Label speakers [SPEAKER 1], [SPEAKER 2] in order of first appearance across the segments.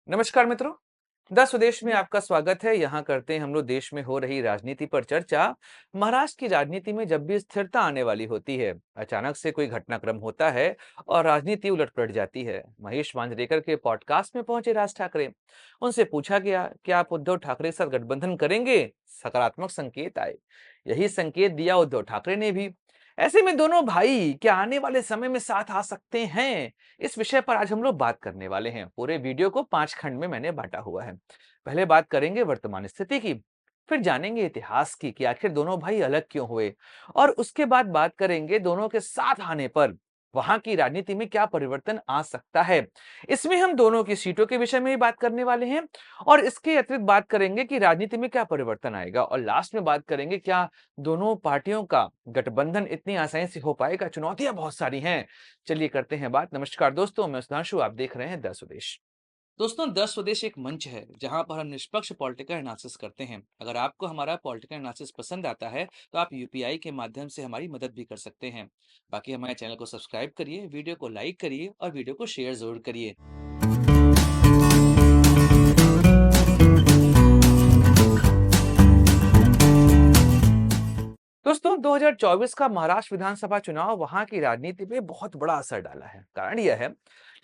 [SPEAKER 1] नमस्कार मित्रों। द स्वदेश में आपका स्वागत है। यहाँ करते हैं हम लोग देश में हो रही राजनीति पर चर्चा। महाराष्ट्र की राजनीति में जब भी स्थिरता आने वाली होती है, अचानक से कोई घटनाक्रम होता है और राजनीति उलट-पलट जाती है। महेश मांजरेकर के पॉडकास्ट में पहुंचे राज ठाकरे। उनसे पूछा गया कि आप उद्धव ठाकरे के साथ गठबंधन करेंगे? सकारात्मक संकेत आए। यही संकेत दिया उद्धव ठाकरे ने भी। ऐसे में दोनों भाई क्या आने वाले समय में साथ आ सकते हैं? इस विषय पर आज हम लोग बात करने वाले हैं। पूरे वीडियो को 5 खंड में मैंने बांटा हुआ है। पहले बात करेंगे वर्तमान स्थिति की, फिर जानेंगे इतिहास की कि आखिर दोनों भाई अलग क्यों हुए, और उसके बाद बात करेंगे दोनों के साथ आने पर वहां की राजनीति में क्या परिवर्तन आ सकता है। इसमें हम दोनों की सीटों के विषय में भी बात करने वाले हैं, और इसके अतिरिक्त बात करेंगे कि राजनीति में क्या परिवर्तन आएगा, और लास्ट में बात करेंगे क्या दोनों पार्टियों का गठबंधन इतनी आसानी से हो पाएगा। चुनौतियां बहुत सारी हैं। चलिए करते हैं बात। नमस्कार दोस्तों, मैं सुधांशु, आप देख रहे हैं द स्वदेश। दोस्तों, द स्वदेश एक मंच है जहां पर हम निष्पक्ष पॉलिटिकल एनालिसिस करते हैं। अगर आपको हमारा पॉलिटिकल एनालिसिस पसंद आता है तो आप यूपीआई के माध्यम से हमारी मदद भी कर सकते हैं। बाकी हमारे चैनल को सब्सक्राइब करिए, वीडियो को लाइक करिए और वीडियो को शेयर जरूर करिए। दोस्तों, 2024 का महाराष्ट्र विधानसभा चुनाव वहां की राजनीति पे बहुत बड़ा असर डाला है। कारण यह है,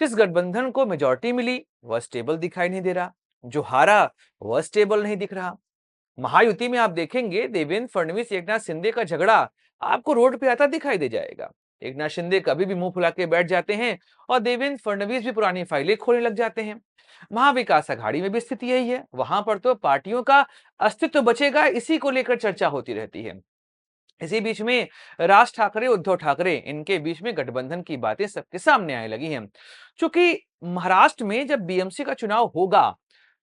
[SPEAKER 1] जिस गठबंधन को मेजॉरिटी मिली वह स्टेबल दिखाई नहीं दे रहा, जो हारा वह स्टेबल नहीं दिख रहा। महायुति में आप देखेंगे देवेंद्र फडणवीस एकनाथ शिंदे का झगड़ा आपको रोड पे आता दिखाई दे जाएगा। एकनाथ शिंदे कभी भी मुंह फुला के बैठ जाते हैं और देवेंद्र फडणवीस भी पुरानी फाइलें खोलने लग जाते हैं। महाविकास अघाड़ी में भी स्थिति यही है। वहां पर तो पार्टियों का अस्तित्व बचेगा, इसी को लेकर चर्चा होती रहती है। इसी बीच में राज ठाकरे उद्धव ठाकरे इनके बीच में गठबंधन की बातें सबके सामने आने लगी हैं। चूंकि महाराष्ट्र में जब बीएमसी का चुनाव होगा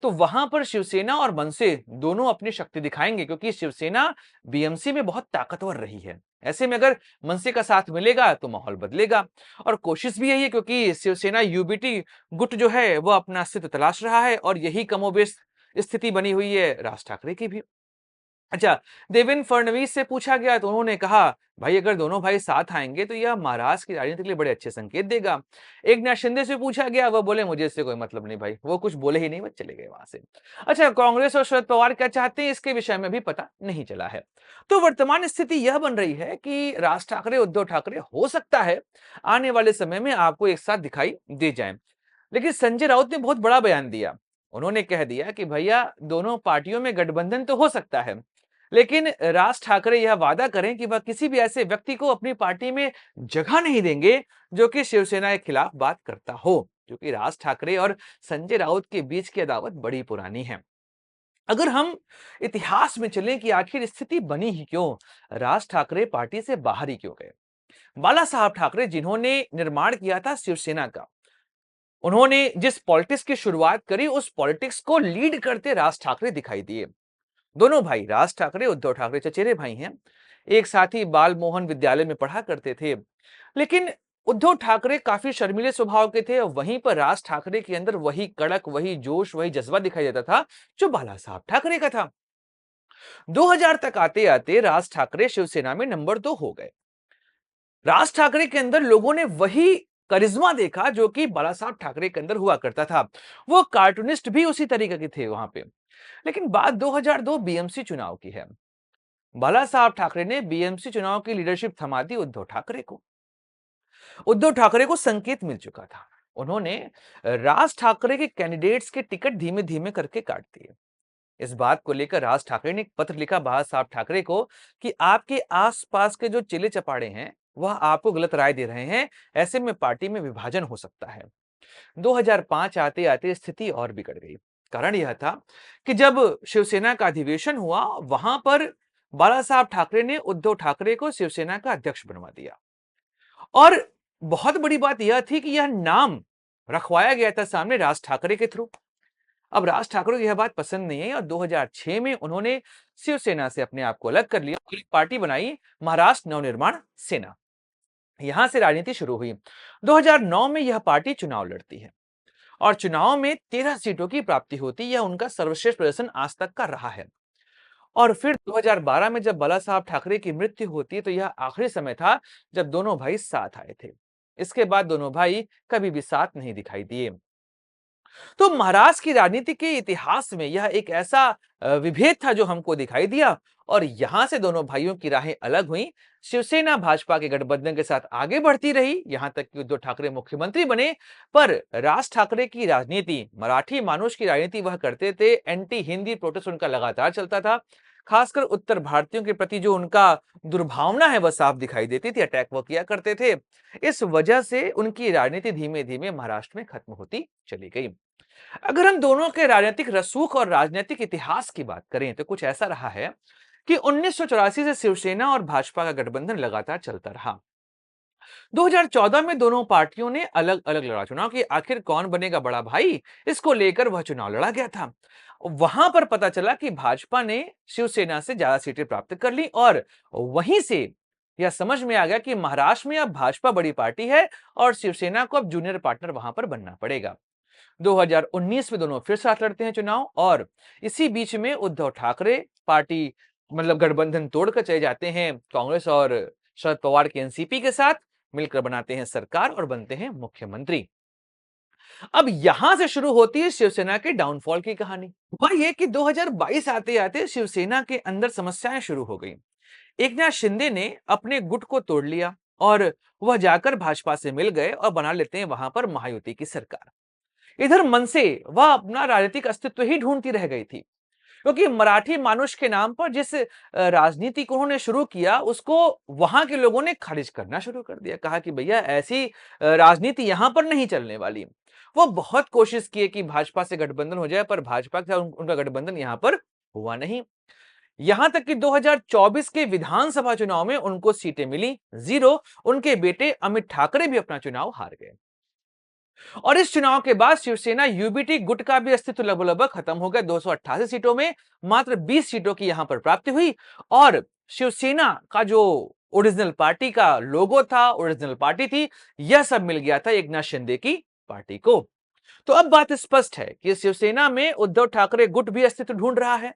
[SPEAKER 1] तो वहां पर शिवसेना और मनसे दोनों अपनी शक्ति दिखाएंगे, क्योंकि शिवसेना बीएमसी में बहुत ताकतवर रही है। ऐसे में अगर मनसे का साथ मिलेगा तो माहौल बदलेगा, और कोशिश भी यही है, क्योंकि शिवसेना यूबीटी गुट जो है वो अपना अस्तित्व तलाश रहा है, और यही कमोबेश स्थिति बनी हुई है राज ठाकरे की भी। अच्छा, देवेंद्र फडणवीस से पूछा गया तो उन्होंने कहा, भाई अगर दोनों भाई साथ आएंगे तो यह महाराष्ट्र की राजनीति के लिए बड़े अच्छे संकेत देगा। एकनाथ शिंदे से पूछा गया, वह बोले मुझे इससे कोई मतलब नहीं भाई, वो कुछ बोले ही नहीं, वो चले गए वहां से। अच्छा, कांग्रेस और शरद पवार क्या चाहते हैं इसके विषय में भी पता नहीं चला है। तो वर्तमान स्थिति यह बन रही है कि राज ठाकरे उद्धव ठाकरे हो सकता है आने वाले समय में आपको एक साथ दिखाई दे जाए। लेकिन संजय राउत ने बहुत बड़ा बयान दिया। उन्होंने कह दिया कि भैया दोनों पार्टियों में गठबंधन तो हो सकता है, लेकिन राज ठाकरे यह वादा करें कि वह किसी भी ऐसे व्यक्ति को अपनी पार्टी में जगह नहीं देंगे जो कि शिवसेना के खिलाफ बात करता हो, क्योंकि राज ठाकरे और संजय राउत के बीच की अदावत बड़ी पुरानी है। अगर हम इतिहास में चलें कि आखिर स्थिति बनी ही क्यों, राज ठाकरे पार्टी से बाहर ही क्यों गए। बाला साहब ठाकरे जिन्होंने निर्माण किया था शिवसेना का, उन्होंने जिस पॉलिटिक्स की शुरुआत करी उस पॉलिटिक्स को लीड करते राज ठाकरे दिखाई दिए। दोनों भाई राज ठाकरे उद्धव ठाकरे चचेरे भाई हैं। एक साथ ही बाल मोहन विद्यालय में पढ़ा करते थे। लेकिन उद्धव ठाकरे काफी शर्मीले स्वभाव के थे, और वहीं पर राज ठाकरे के अंदर वही कड़क, वही जोश, वही जज्बा दिखाई देता था जो बाला साहब ठाकरे का था। 2000 तक आते आते राज ठाकरे शिवसेना में नंबर 2 हो गए। राज ठाकरे के अंदर लोगों ने वही करिश्मा देखा जो कि बाला साहब ठाकरे के अंदर हुआ करता था। वो कार्टूनिस्ट भी उसी तरीके के थे वहां पे। लेकिन बात 2002 बीएमसी चुनाव की है। बाला साहब ठाकरे ने बीएमसी चुनाव की लीडरशिप थमा दी उद्धव ठाकरे को। उद्धव ठाकरे को संकेत मिल चुका था। उन्होंने राज ठाकरे के कैंडिडेट्स के टिकट धीमे धीमे करके काट दिए। इस बात को लेकर राज ठाकरे ने एक पत्र लिखा बाला साहब ठाकरे को कि आपके आसपास के जो चिले चपाड़े हैं वह आपको गलत राय दे रहे हैं। ऐसे में पार्टी में विभाजन हो सकता है। 2005 आते आते स्थिति और बिगड़ गई। कारण यह था कि जब शिवसेना का अधिवेशन हुआ, वहां पर बाला साहब ठाकरे ने उद्धव ठाकरे को शिवसेना का अध्यक्ष बनवा दिया, और बहुत बड़ी बात यह थी कि यह नाम रखवाया गया था सामने राज ठाकरे के थ्रू। अब राज ठाकरे को यह बात पसंद नहीं आई, और 2006 में उन्होंने शिवसेना से अपने आप को अलग कर लिया और एक पार्टी बनाई, महाराष्ट्र नवनिर्माण सेना। यहां से राजनीति शुरू हुई। 2009 में यह पार्टी चुनाव लड़ती है, और चुनाव में 13 सीटों की प्राप्ति होती है। यह उनका सर्वश्रेष्ठ प्रदर्शन आज तक का रहा है। और फिर 2012 में जब बाला साहब ठाकरे की मृत्यु होती है तो यह आखिरी समय था जब दोनों भाई साथ आए थे। इसके बाद दोनों भाई कभी भी साथ नहीं दिखाई दिए। तो महाराष्ट्र की राजनीति के इतिहास में यह एक ऐसा विभेद था जो हमको दिखाई दिया और यहां से दोनों भाइयों की राहें अलग हुई। शिवसेना भाजपा के गठबंधन के साथ आगे बढ़ती रही, यहां तक कि उद्धव ठाकरे मुख्यमंत्री बने। पर राज ठाकरे की राजनीति, मराठी मानुष की राजनीति वह करते थे। एंटी हिंदी प्रोटेस्ट उनका लगातार चलता था। खासकर उत्तर भारतीयों के प्रति जो उनका दुर्भावना है वह साफ दिखाई देती थी। अटैक वो किया करते थे। इस वजह से उनकी राजनीति धीमे धीमे महाराष्ट्र में खत्म होती चली गई। अगर हम दोनों के राजनीतिक रसूख और राजनीतिक इतिहास की बात करें तो कुछ ऐसा रहा है कि 1984 से शिवसेना और भाजपा का गठबंधन लगातार चलता रहा। 2014 में दोनों पार्टियों ने अलग अलग लड़ा चुनाव कि आखिर कौन बनेगा बड़ा भाई, इसको लेकर वह चुनाव लड़ा गया था। वहां पर पता चला कि भाजपा ने शिवसेना से ज्यादा सीटें प्राप्त कर ली और वहीं से यह समझ में आ गया कि महाराष्ट्र में अब भाजपा बड़ी पार्टी है और शिवसेना को अब जूनियर पार्टनर वहां पर बनना पड़ेगा। 2019 में दोनों फिर साथ लड़ते हैं चुनाव और इसी बीच में उद्धव ठाकरे पार्टी गठबंधन तोड़कर चले जाते हैं कांग्रेस और शरद पवार के एनसीपी के साथ, मिलकर बनाते हैं सरकार और बनते हैं मुख्यमंत्री। अब यहां से शुरू होती है शिवसेना के डाउनफॉल की कहानी। हुआ ये कि 2022 आते आते शिवसेना के अंदर समस्याएं शुरू हो गई। एकनाथ शिंदे ने अपने गुट को तोड़ लिया और वह जाकर भाजपा से मिल गए और बना लेते हैं वहां पर महायुति की सरकार। इधर मनसे वह अपना राजनीतिक अस्तित्व ही ढूंढती रह गई थी, क्योंकि मराठी मानुष के नाम पर जिस राजनीति को उन्होंने शुरू किया उसको वहां के लोगों ने खारिज करना शुरू कर दिया। कहा कि भैया ऐसी राजनीति यहां पर नहीं चलने वाली। वो बहुत कोशिश किए कि भाजपा से गठबंधन हो जाए, पर भाजपा के साथ उनका गठबंधन यहां पर हुआ नहीं। यहां तक कि 2024 के विधानसभा चुनाव में उनको सीटें मिली 0। उनके बेटे अमित ठाकरे भी अपना चुनाव हार गए और इस चुनाव के बाद शिवसेना यूबीटी गुट का भी अस्तित्व लगभग खत्म हो गया। 288 सीटों में मात्र 20 सीटों की यहां पर प्राप्ति हुई और शिवसेना का जो ओरिजिनल पार्टी का लोगो था, ओरिजिनल पार्टी थी, यह सब मिल गया था एकनाथ शिंदे की पार्टी को। तो अब बात स्पष्ट है कि शिवसेना में उद्धव ठाकरे गुट भी अस्तित्व ढूंढ रहा है,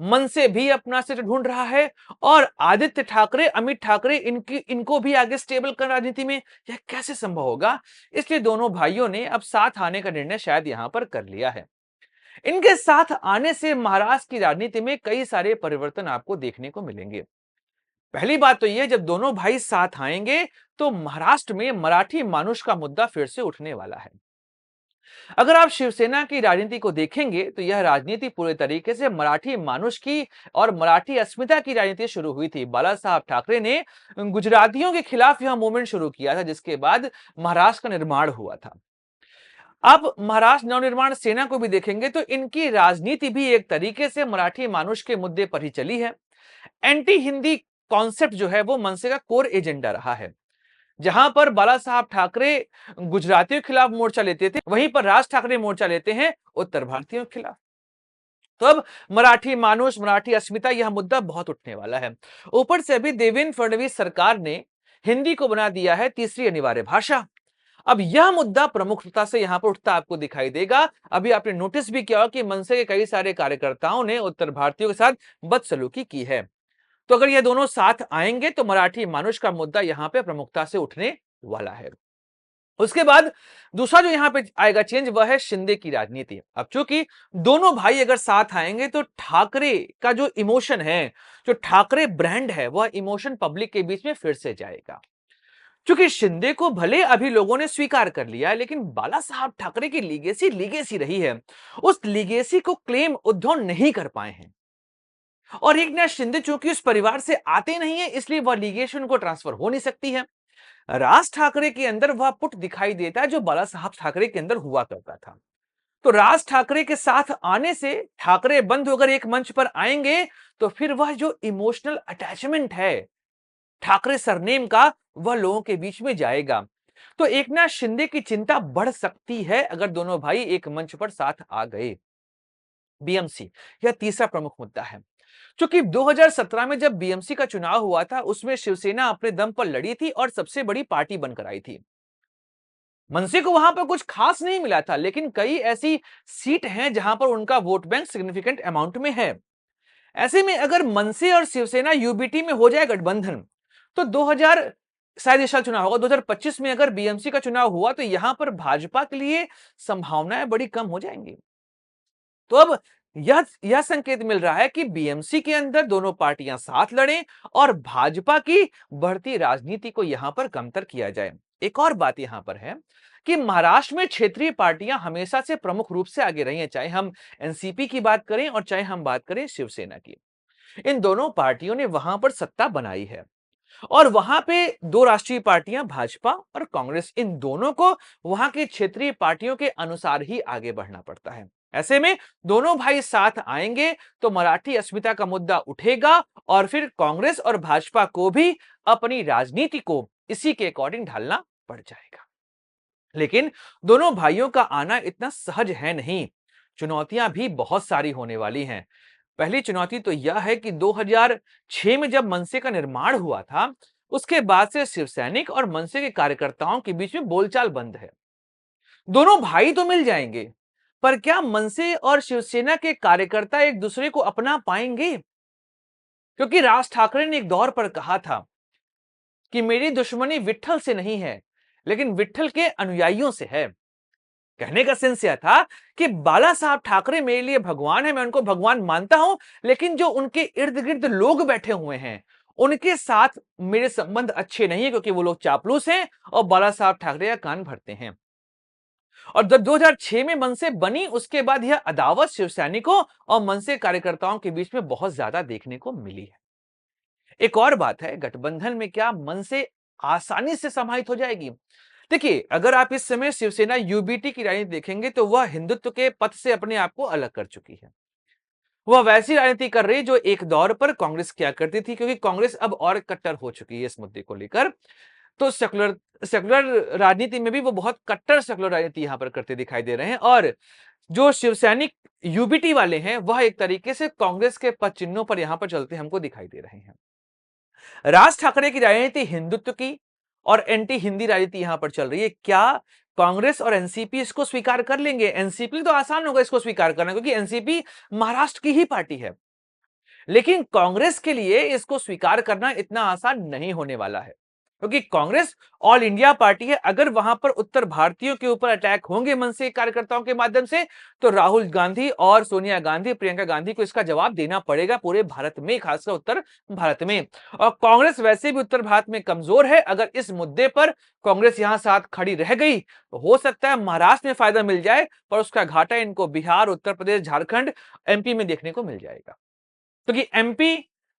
[SPEAKER 1] मन से भी अपना अस्तित्व ढूंढ रहा है और आदित्य ठाकरे, अमित ठाकरे इनको भी आगे स्टेबल कर राजनीति में। यह कैसे संभव होगा? इसलिए दोनों भाइयों ने अब साथ आने का निर्णय शायद यहां पर कर लिया है। इनके साथ आने से महाराष्ट्र की राजनीति में कई सारे परिवर्तन आपको देखने को मिलेंगे। पहली बात तो यह, जब दोनों भाई साथ आएंगे तो महाराष्ट्र में मराठी मानुष का मुद्दा फिर से उठने वाला है। अगर आप शिवसेना की राजनीति को देखेंगे तो यह राजनीति पूरे तरीके से मराठी मानुष की और मराठी अस्मिता की राजनीति शुरू हुई थी। बाला साहब ठाकरे ने गुजरातियों के खिलाफ यह मूवमेंट शुरू किया था, जिसके बाद महाराष्ट्र का निर्माण हुआ था। आप महाराष्ट्र नवनिर्माण सेना को भी देखेंगे तो इनकी राजनीति भी एक तरीके से मराठी मानुष के मुद्दे पर ही चली है। एंटी हिंदी कॉन्सेप्ट जो है वो मनसे का कोर एजेंडा रहा है। जहां पर बाला साहब ठाकरे गुजरातियों के खिलाफ मोर्चा लेते थे, वहीं पर राज ठाकरे मोर्चा लेते हैं उत्तर भारतीयों के खिलाफ। तो अब मराठी मानुष, मराठी अस्मिता, यह मुद्दा बहुत उठने वाला है। ऊपर से अभी देवेंद्र फडणवीस सरकार ने हिंदी को बना दिया है तीसरी अनिवार्य भाषा। अब यह मुद्दा प्रमुखता से यहां पर उठता आपको दिखाई देगा। अभी आपने नोटिस भी किया कि मनसे के कई सारे कार्यकर्ताओं ने उत्तर भारतीयों के साथ बदसलूकी की है। तो अगर ये दोनों साथ आएंगे तो मराठी मानुष का मुद्दा यहां पे प्रमुखता से उठने वाला है। उसके बाद दूसरा जो यहां पे आएगा चेंज, वह है शिंदे की राजनीति। अब चूंकि दोनों भाई अगर साथ आएंगे तो ठाकरे का जो इमोशन है, जो ठाकरे ब्रांड है, वह इमोशन पब्लिक के बीच में फिर से जाएगा। क्योंकि शिंदे को भले अभी लोगों ने स्वीकार कर लिया है, लेकिन बाला साहब ठाकरे की लीगेसी लीगेसी रही है। उस लीगेसी को क्लेम उद्धव नहीं कर पाए हैं और एकनाथ शिंदे चूंकि उस परिवार से आते नहीं है, इसलिए वह लीगेशन को ट्रांसफर हो नहीं सकती है। राज ठाकरे के अंदर वह पुट दिखाई देता है जो बाला साहब ठाकरे के अंदर हुआ करता था। तो राज ठाकरे के साथ आने से ठाकरे बंधु अगर एक मंच पर आएंगे तो फिर वह जो इमोशनल अटैचमेंट है ठाकरे सरनेम का, वह लोगों के बीच में जाएगा। तो एकनाथ शिंदे की चिंता बढ़ सकती है अगर दोनों भाई एक मंच पर साथ आ गए। बीएमसी, यह तीसरा प्रमुख मुद्दा है। क्योंकि 2017 में जब बीएमसी का चुनाव हुआ था, उसमें शिवसेना अपने दम पर लड़ी थी और सबसे बड़ी पार्टी बनकर आई थी। मनसे को वहां पर कुछ खास नहीं मिला था, लेकिन कई ऐसी सीट हैं जहां पर उनका वोट बैंक सिग्निफिकेंट अमाउंट में है। ऐसे में अगर मनसे और शिवसेना यूबीटी में हो जाए गठबंधन, तो शायद इस साल चुनाव होगा, 2025 में अगर बीएमसी का चुनाव हुआ तो यहां पर भाजपा के लिए संभावनाएं बड़ी कम हो जाएंगी। तो अब यह संकेत मिल रहा है कि बीएमसी के अंदर दोनों पार्टियां साथ लड़ें और भाजपा की बढ़ती राजनीति को यहां पर कमतर किया जाए। एक और बात यहां पर है कि महाराष्ट्र में क्षेत्रीय पार्टियां हमेशा से प्रमुख रूप से आगे रही हैं, चाहे हम एनसीपी की बात करें और चाहे हम बात करें शिवसेना की। इन दोनों पार्टियों ने वहां पर सत्ता बनाई है और वहां पे दो राष्ट्रीय पार्टियां भाजपा और कांग्रेस, इन दोनों को वहां के क्षेत्रीय पार्टियों के अनुसार ही आगे बढ़ना पड़ता है। ऐसे में दोनों भाई साथ आएंगे तो मराठी अस्मिता का मुद्दा उठेगा और फिर कांग्रेस और भाजपा को भी अपनी राजनीति को इसी के अकॉर्डिंग ढालना पड़ जाएगा। लेकिन दोनों भाइयों का आना इतना सहज है नहीं, चुनौतियां भी बहुत सारी होने वाली हैं। पहली चुनौती तो यह है कि 2006 में जब मनसे का निर्माण हुआ था, उसके बाद से शिवसैनिक और मनसे के कार्यकर्ताओं के बीच में बोलचाल बंद है। दोनों भाई तो मिल जाएंगे, पर क्या मनसे और शिवसेना के कार्यकर्ता एक दूसरे को अपना पाएंगे? क्योंकि राज ठाकरे ने एक दौर पर कहा था कि मेरी दुश्मनी विट्ठल से नहीं है, लेकिन विट्ठल के अनुयायियों से है। कहने का सेंस यह था कि बाला साहब ठाकरे मेरे लिए भगवान है, मैं उनको भगवान मानता हूं, लेकिन जो उनके इर्द गिर्द लोग बैठे हुए हैं उनके साथ मेरे संबंध अच्छे नहीं है, क्योंकि वो लोग चापलूस हैं और बाला साहब ठाकरे का कान भरते हैं। और जब 2006 में मनसे बनी उसके बाद यह अदावत शिवसैनिकों और मनसे कार्यकर्ताओं के बीच में बहुत ज्यादा देखने को मिली है। एक और बात है, गठबंधन में क्या मनसे आसानी से समाहित हो जाएगी? देखिए, अगर आप इस समय शिवसेना यूबीटी की राजनीति देखेंगे तो वह हिंदुत्व के पथ से अपने आप को अलग कर चुकी है। वह वैसी राजनीति कर रही है जो एक दौर पर कांग्रेस किया करती थी, क्योंकि कांग्रेस अब और कट्टर हो चुकी है इस मुद्दे को लेकर। तो सेकुलर सेकुलर राजनीति में भी वो बहुत कट्टर सेकुलर राजनीति यहां पर करते दिखाई दे रहे हैं। और जो शिवसैनिक यूबीटी वाले हैं वह एक तरीके से कांग्रेस के पद चिन्हों पर यहां पर चलते हमको दिखाई दे रहे हैं। राज ठाकरे की राजनीति हिंदुत्व की और एंटी हिंदी राजनीति यहां पर चल रही है। क्या कांग्रेस और एनसीपी इसको स्वीकार कर लेंगे? एनसीपी तो आसान होगा इसको स्वीकार करना, क्योंकि एनसीपी महाराष्ट्र की ही पार्टी है। लेकिन कांग्रेस के लिए इसको स्वीकार करना इतना आसान नहीं होने वाला है, क्योंकि कांग्रेस ऑल इंडिया पार्टी है। अगर वहां पर उत्तर भारतीयों के ऊपर अटैक होंगे मनसे कार्यकर्ताओं के माध्यम से, तो राहुल गांधी और सोनिया गांधी, प्रियंका गांधी को इसका जवाब देना पड़ेगा पूरे भारत में, खासकर उत्तर भारत में। और कांग्रेस वैसे भी उत्तर भारत में कमजोर है। अगर इस मुद्दे पर कांग्रेस यहां साथ खड़ी रह गई तो हो सकता है महाराष्ट्र में फायदा मिल जाए, पर उसका घाटा इनको बिहार, उत्तर प्रदेश, झारखंड, एमपी में देखने को मिल जाएगा। क्योंकि एमपी,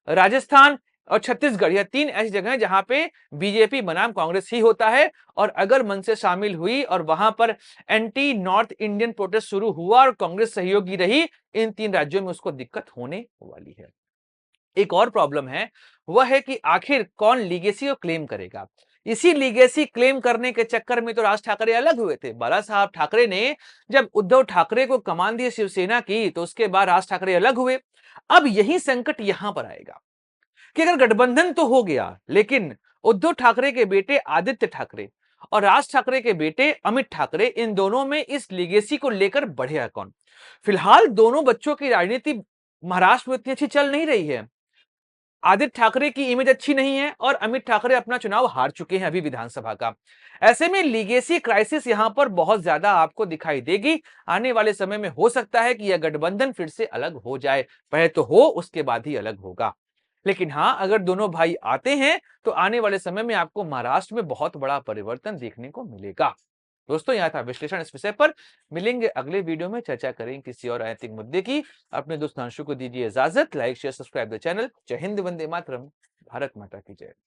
[SPEAKER 1] राजस्थान और छत्तीसगढ़, यह तीन ऐसी जगह हैं जहां पे बीजेपी बनाम कांग्रेस ही होता है। और अगर मनसे शामिल हुई और वहां पर एंटी नॉर्थ इंडियन प्रोटेस्ट शुरू हुआ और कांग्रेस सहयोगी रही, इन तीन राज्यों में उसको दिक्कत होने वाली है। एक और प्रॉब्लम है, वह है कि आखिर कौन लीगेसी को क्लेम करेगा। इसी लीगेसी क्लेम करने के चक्कर में तो राज ठाकरे अलग हुए थे। बाला साहब ठाकरे ने जब उद्धव ठाकरे को कमान दी शिवसेना की, तो उसके बाद राज ठाकरे अलग हुए। अब यही संकट यहां पर आएगा कि अगर गठबंधन तो हो गया, लेकिन उद्धव ठाकरे के बेटे आदित्य ठाकरे और राज ठाकरे के बेटे अमित ठाकरे, इन दोनों में इस लीगेसी को लेकर बढ़ेगा कौन? फिलहाल दोनों बच्चों की राजनीति महाराष्ट्र में इतनी अच्छी चल नहीं रही है। आदित्य ठाकरे की इमेज अच्छी नहीं है और अमित ठाकरे अपना चुनाव हार चुके हैं अभी विधानसभा का। ऐसे में लीगेसी क्राइसिस यहां पर बहुत ज्यादा आपको दिखाई देगी। आने वाले समय में हो सकता है कि यह गठबंधन फिर से अलग हो जाए, पहले तो हो उसके बाद ही अलग होगा। लेकिन हाँ, अगर दोनों भाई आते हैं तो आने वाले समय में आपको महाराष्ट्र में बहुत बड़ा परिवर्तन देखने को मिलेगा। दोस्तों, यह था विश्लेषण इस विषय पर। मिलेंगे अगले वीडियो में, चर्चा करेंगे किसी और राजनीतिक मुद्दे की। अपने दोस्त अंशु को दीजिए इजाजत। Like share subscribe the channel. जय हिंद, वंदे मातरम, भारत माता की जय।